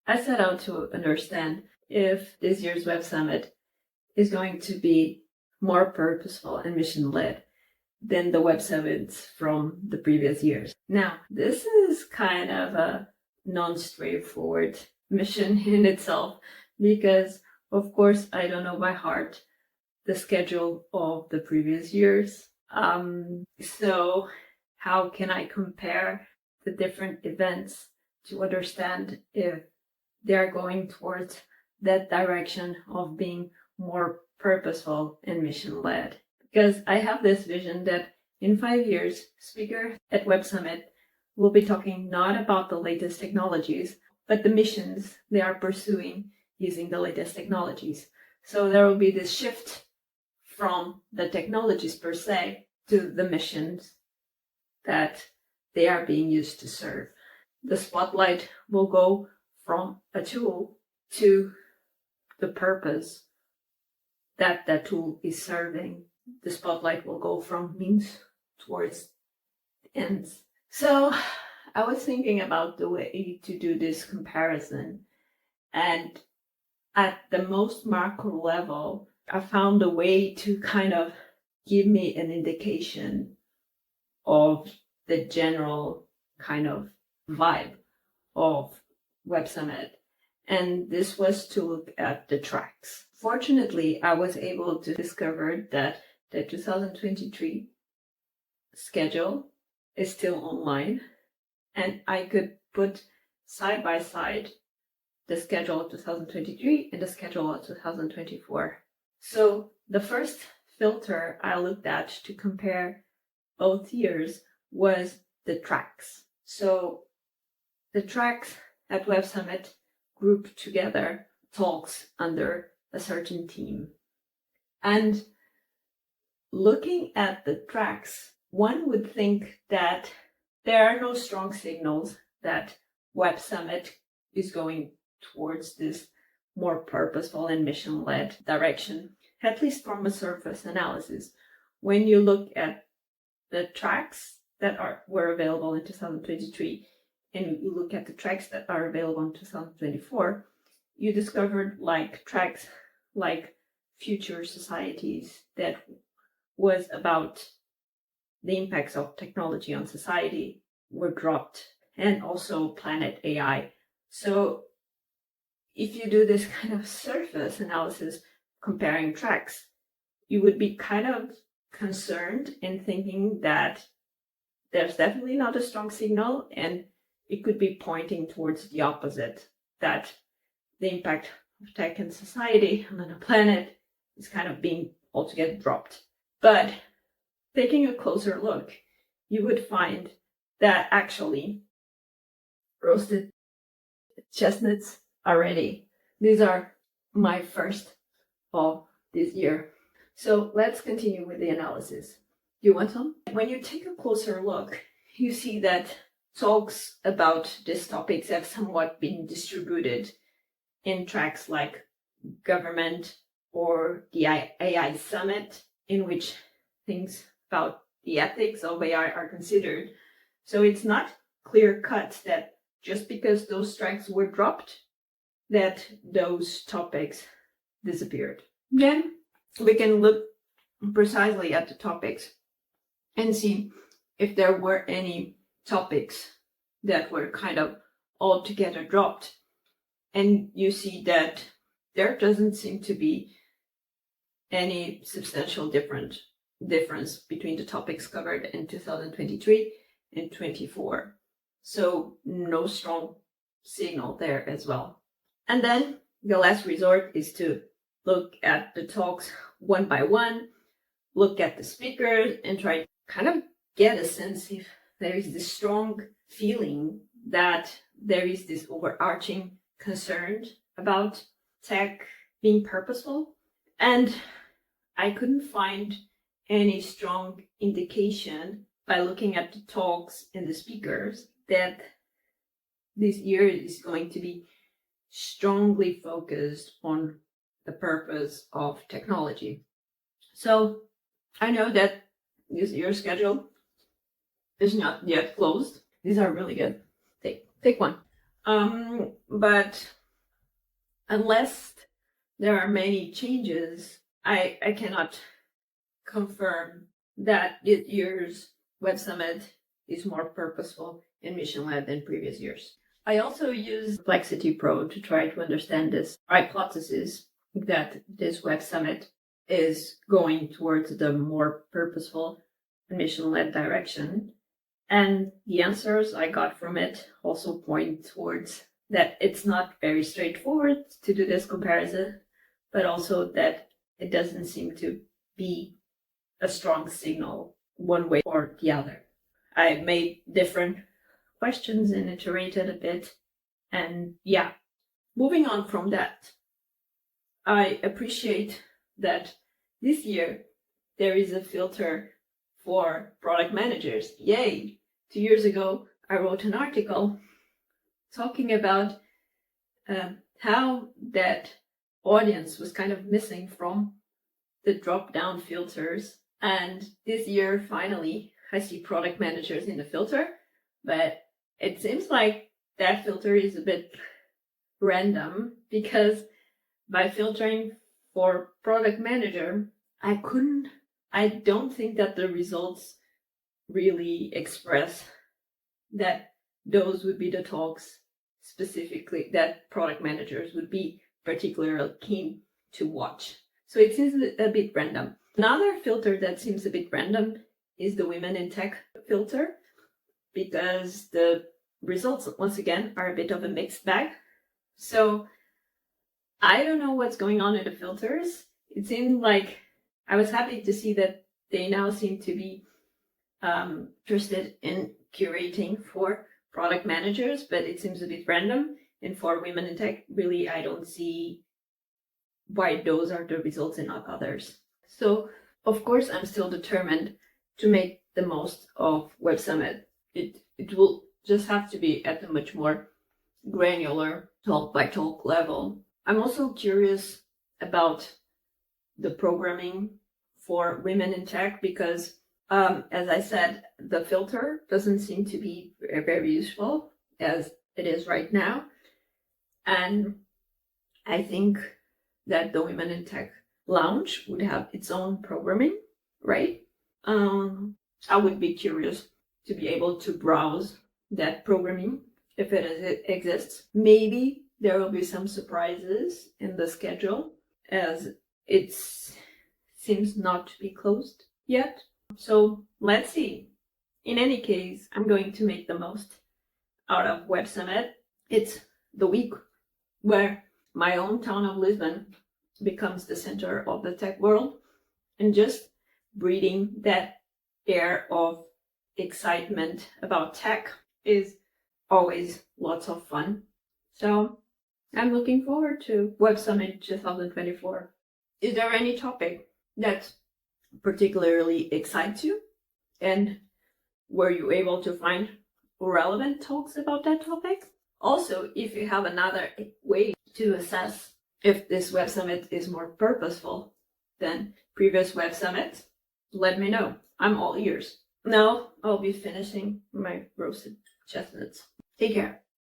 I set out to understand if this year's Web Summit is going to be more purposeful and mission-led than the Web Summits from the previous years. Now, this is kind of a non-straightforward mission in itself because, of course, I don't know by heart the schedule of the previous years. So how can I compare the different events to understand if they're going towards that direction of being more purposeful and mission-led? Because I have this vision that in 5 years, speakers at Web Summit will be talking not about the latest technologies, but the missions they are pursuing using the latest technologies. So there will be this shift from the technologies per se to the missions that they are being used to serve. The spotlight will go from a tool to the purpose that that tool is serving. The spotlight will go from means towards ends. So I was thinking about the way to do this comparison, and at the most macro level, I found a way to kind of give me an indication of the general kind of vibe of Web Summit. And this was to look at the tracks. Fortunately, I was able to discover that the 2023 schedule is still online, and I could put side by side the schedule of 2023 and the schedule of 2024. So the first filter I looked at to compare both years was the tracks. So the tracks at Web Summit group together talks under a certain theme. And looking at the tracks, one would think that there are no strong signals that Web Summit is going towards this more purposeful and mission-led direction, at least from a surface analysis. When you look at the tracks that were available in 2023, and you look at the tracks that are available in 2024, you discovered tracks like Future Societies that was about the impacts of technology on society were dropped, and also Planet AI. So if you do this kind of surface analysis comparing tracks, you would be kind of concerned in thinking that there's definitely not a strong signal, and it could be pointing towards the opposite, that the impact of tech and society on the planet is kind of being altogether dropped. But taking a closer look, you would find that actually roasted chestnuts are ready. These are my first of this year. So let's continue with the analysis. You want some? When you take a closer look, you see that talks about these topics have somewhat been distributed in tracks like government or the AI summit, in which things about the ethics of AI are considered. So it's not clear cut that just because those tracks were dropped, that those topics disappeared. Then we can look precisely at the topics and see if there were any topics that were kind of altogether dropped. And you see that there doesn't seem to be any substantial difference between the topics covered in 2023 and 24. So no strong signal there as well. And then the last resort is to look at the talks one by one, look at the speakers, and try to kind of get a sense if there is this strong feeling that there is this overarching concern about tech being purposeful. And I couldn't find any strong indication by looking at the talks and the speakers that this year is going to be strongly focused on the purpose of technology. So I know that this year's schedule is not yet closed. These are really good. Take one. But unless there are many changes, I cannot confirm that this year's Web Summit is more purposeful and mission-led than previous years. I also use Complexity Pro to try to understand this hypothesis that this Web Summit is going towards the more purposeful and mission-led direction. And the answers I got from it also point towards that it's not very straightforward to do this comparison, but also that it doesn't seem to be a strong signal one way or the other. I made different questions and iterated a bit. And yeah, moving on from that, I appreciate that this year there is a filter for product managers. Yay! 2 years ago, I wrote an article talking about how that audience was kind of missing from the drop-down filters. And this year, finally, I see product managers in the filter, but it seems like that filter is a bit random, because by filtering for product manager, I don't think that the results really express that those would be the talks specifically that product managers would be particularly keen to watch. So it seems a bit random. Another filter that seems a bit random is the Women in Tech filter, because the results, once again, are a bit of a mixed bag. So I don't know what's going on in the filters. It seemed like I was happy to see that they now seem to be interested in curating for product managers, but it seems a bit random. And for Women in Tech, really, I don't see why those are the results and not others. So, of course, I'm still determined to make the most of Web Summit. It will just have to be at a much more granular talk by talk level. I'm also curious about the programming for Women in Tech, because as I said, the filter doesn't seem to be very useful as it is right now. And I think that the Women in Tech Lounge would have its own programming, right? I would be curious to be able to browse that programming if it exists. Maybe there will be some surprises in the schedule, as it seems not to be closed yet. So let's see. In any case, I'm going to make the most out of Web Summit. It's the week where my own town of Lisbon becomes the center of the tech world, and just breathing that air of excitement about tech is always lots of fun. So I'm looking forward to Web Summit 2024. Is there any topic that particularly excites you? And were you able to find relevant talks about that topic? Also, if you have another way to assess if this Web Summit is more purposeful than previous Web Summits, let me know. I'm all ears. Now I'll be finishing my roasted chestnuts. Take care.